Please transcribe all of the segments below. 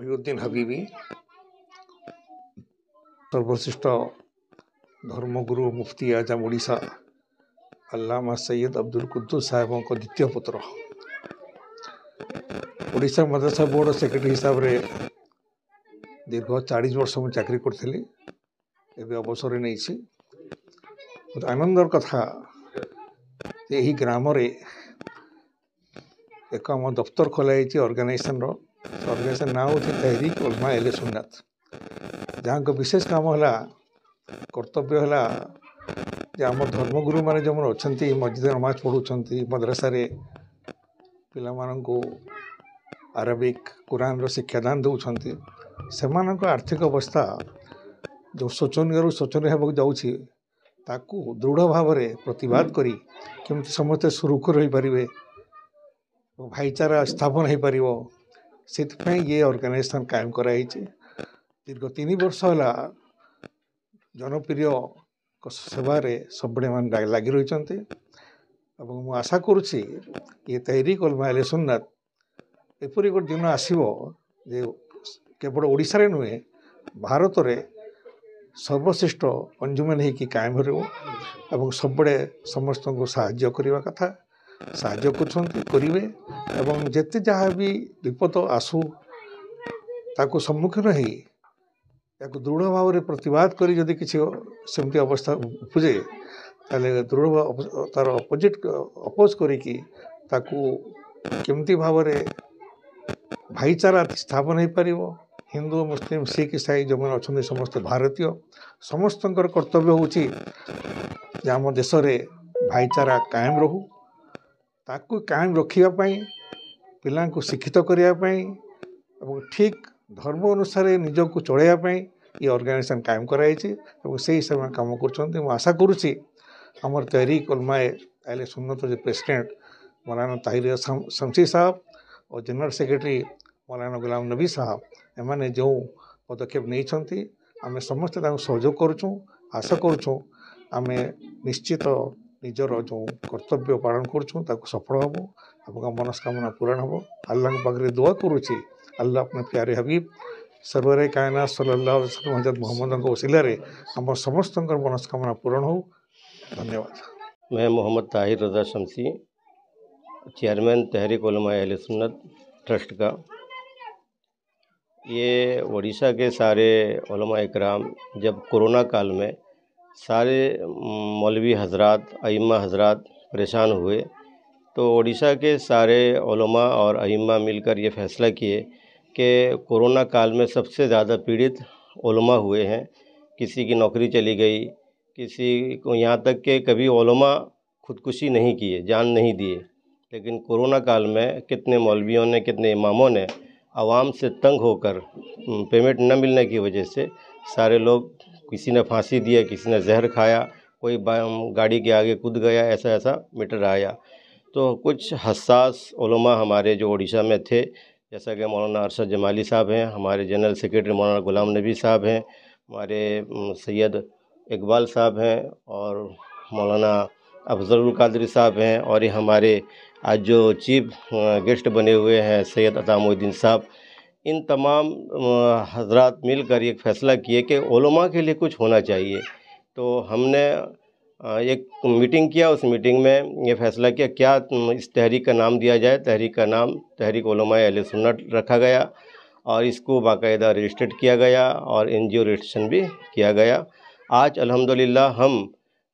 मोहिउद्दीन हबीबी सर्वश्रेष्ठ धर्मगुरु मुफ्ती आजम ओडिशा अल्लामा सैयद अब्दुल कुद्दुस साहेबों को द्वितीय पुत्र ओडिशा मदरसा बोर्ड सेक्रेटरी हिसाब रे दीर्घ 40 वर्ष में चाकरी करी एवं अवसर नहीं आनंदर कथा यही ग्राम रे एक आम दफ्तर खोलाई ऑर्गेनाइजेशन ना हो तहरीक उलमा अहले सुन्नत जहाँ को विशेष काम है कर्तव्य है जे आम धर्मगुरु मैंने जो अच्छा मस्जिद नमाज पढ़ुंट मद्रासा पिला को अरबिक कुरान रो शिक्षादान दौरान से आर्थिक अवस्था जो शोचनीय शोचनीय होगा जाऊँगी ताकू दृढ़ भाव में प्रतिवाद करी केमती समस्ते सुरुखुर हो पारे भाईचारा स्थापन हो पार से ये ऑर्गेनाइजेशन कायम कराई दीर्घ 3 वर्ष है जनप्रिय सेवार सब मान लगी रही मु आशा करुच्ची ये तहरीक उलमा अहले सुन्नत एपरी गोटे दिन आसो जे केवल ओडिशा रे नुहे भारत में सर्वश्रेष्ठ अंजुमन होगी कायम हो सबड़े समस्त को साहाय्य करने कथा साहाय्य करेंगे एवं जिते जहाँ भी विपद आसू ताकू सम्मुखीन हो दृढ़ भाव में प्रतिवाद करी जदि किसी सेमती अवस्था उपजे ताले दृढ़ तार अपोजिट अपोज करिकी केमती भाव में भाईचारा स्थापन हो पार हिंदू मुस्लिम सिख ईसाई जो मैंने अच्छा समस्त भारतीय समस्त कर्तव्य होची आम देश में भाईचारा कायम रहू ताकू कायम रखापी पिला शिक्षित करने ठीक धर्म अनुसार निजक चलैयापी ये ऑर्गेनाइजेशन कायम कराई से हिसाब से कम कर आशा करुच्ची आमर तहरीक उलमा अहले सुन्नत जो प्रेसिडेंट मौलाना ताहिर शमसी साहब और जनरल सेक्रेटरी मौलाना गुलाम नबी साहब एमाने जो पदक्षेप नहीं आम समस्त सहयोग करुँ आशा करुँ आम निश्चित निजर जो कर्तव्य पालन करुँ सफल हम और मनस्कामना पूरण हम अल्लाह पाखे दुआ करुच्ची अल्लाह अपने प्यारे हबीब सरवरे कायनात सल्लल्लाहु अलैहि वसल्लम हज़रत मोहम्मद वसीले आम समस्त मनस्कामना पूरण हो। धन्यवाद। मैं मोहम्मद ताहिर रज़ा शमसी चेयरमैन तहरीक उलमा अहले सुन्नत ट्रस्ट का। ये उड़ीसा के सारे उलमा इकराम जब कोरोना काल में सारे मौलवी हजरात अइम्मा हजरात परेशान हुए तो उड़ीसा के सारे उलमा और अइम्मा मिलकर ये फ़ैसला किए कि कोरोना काल में सबसे ज़्यादा पीड़ित उलमा हुए हैं। किसी की नौकरी चली गई, किसी को यहाँ तक कि कभी उलमा खुदकुशी नहीं किए, जान नहीं दिए, लेकिन कोरोना काल में कितने मौलवियों ने कितने इमामों ने आवाम से तंग होकर पेमेंट न मिलने की वजह से सारे लोग किसी ने फांसी दिया, किसी ने जहर खाया, कोई गाड़ी के आगे कूद गया, ऐसा मैटर आया। तो कुछ हसास उलमा हमारे जो उड़ीसा में थे, जैसा कि मौलाना अरशद जमाली साहब हैं, हमारे जनरल सेक्रेटरी मौलाना गुलाम नबी साहब हैं, हमारे सैयद इकबाल साहब हैं और मौलाना अफजल कादरी साहब हैं, और ये हमारे आज जो चीफ गेस्ट बने हुए हैं सैयद अतामुद्दीन साहब। इन तमाम हजरात मिलकर एक फ़ैसला किए कि उलमा के लिए कुछ होना चाहिए। तो हमने एक मीटिंग किया, उस मीटिंग में ये फ़ैसला किया क्या इस तहरीक का नाम दिया जाए। तहरीक का नाम तहरीक उलमा अहले सुन्नत रखा गया और इसको बाकायदा रजिस्टर्ड किया गया और NGO रजिस्ट्रेशन भी किया गया। आज अल्हम्दुलिल्लाह हम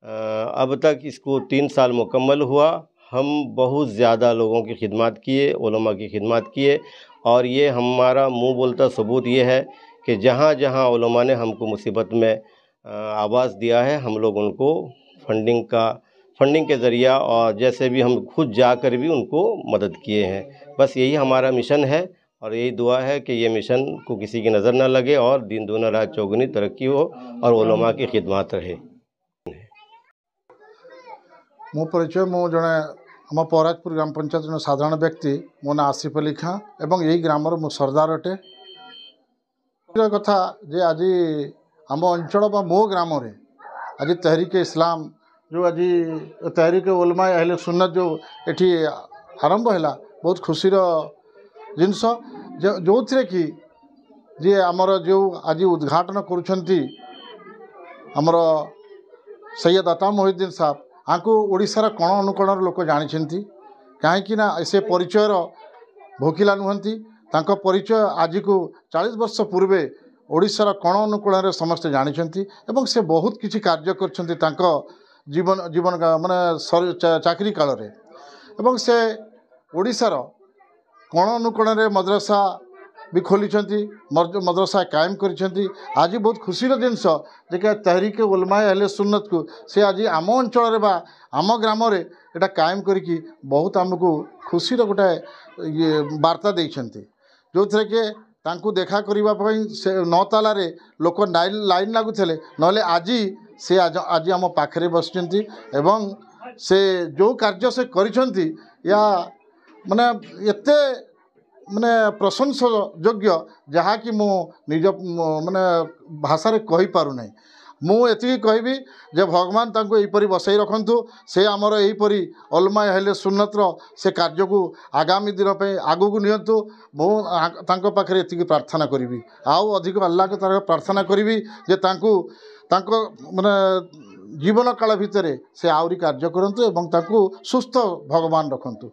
अब तक इसको 3 साल मुकम्मल हुआ। हम बहुत ज़्यादा लोगों की खिदमत किए, उलमा की खिदमत किए, और ये हमारा मुँह बोलता सबूत ये है कि जहाँ जहाँ उलमा ने हमको मुसीबत में आवाज़ दिया है, हम लोग उनको फंडिंग के ज़रिया और जैसे भी हम खुद जाकर भी उनको मदद किए हैं। बस यही हमारा मिशन है और यही दुआ है कि ये मिशन को किसी की नज़र ना लगे और दिन दूना रात चौगुनी तरक्की हो और उलमा की खिदमत रहे। मो परिचय मो जड़े आम पराजपुर ग्राम पंचायत जन साधारण व्यक्ति मो ना आसिफ अली खां एवं यही ग्रामर मो सरदार अटे। कथा जे आज आम अंचल बा मो ग्राम रे आज तहरीक इस्लाम जो आज तहरीक उलमा अहले सुन्नत जो एठी आरंभ है बहुत खुशीर जिनस जो थे कि जी आमर जो आज उद्घाटन करुछंती आमर सैयद अता मोहिद्दीन साहब आंको ओडिशार कोण अनुकोणर लोक जानिछंती कहीं से परिचयर भोकिला नुहंती तांको परिचय आज को 40 वर्ष पूर्वे ओडिशार कोण अनुकोण समस्ते जानिछंती एवं से बहुत किछि कार्य करछंती तांको जीवन जीवन माने चाकरी काल रे एवं से ओडिशार कोण अनुकोण मद्रसा भी खोली मद्रसा कायम करिसेंती आज बहुत खुशीर जिनस जे तहरीक उलमा अहले सुन्नत को से आज आम अंचल बा आम ग्राम रे एटा कायम करके बहुत आमको खुशीर गोटे ये वार्ता देइछंती जो थे कि तांकू देखा करने से 9 ताला रे लोक लाइन लगुले नले आज से आज आम पाखरे बसचंती एवं से जो कार्य से करिसेंती या माने एते माने प्रशंसा योग्य जहाँ कि मो निज माने भाषा रे कहि पारु नै मु एति कहबी जे भगवान तांको एपरी बसई रखंतु से आमर एपरी अलमा हेले सुन्नतर से कार्य को आगामी दिन पे आगु को नियंतु मु तांको पाखरे एति प्रार्थना करिवि आउ अधिक अल्लाह के तरफ प्रार्थना करिवि जे तांको माने जीवन काल भितरे से आउरी कार्य करंतु एवं तांको सुस्थ भगवान रखंतु।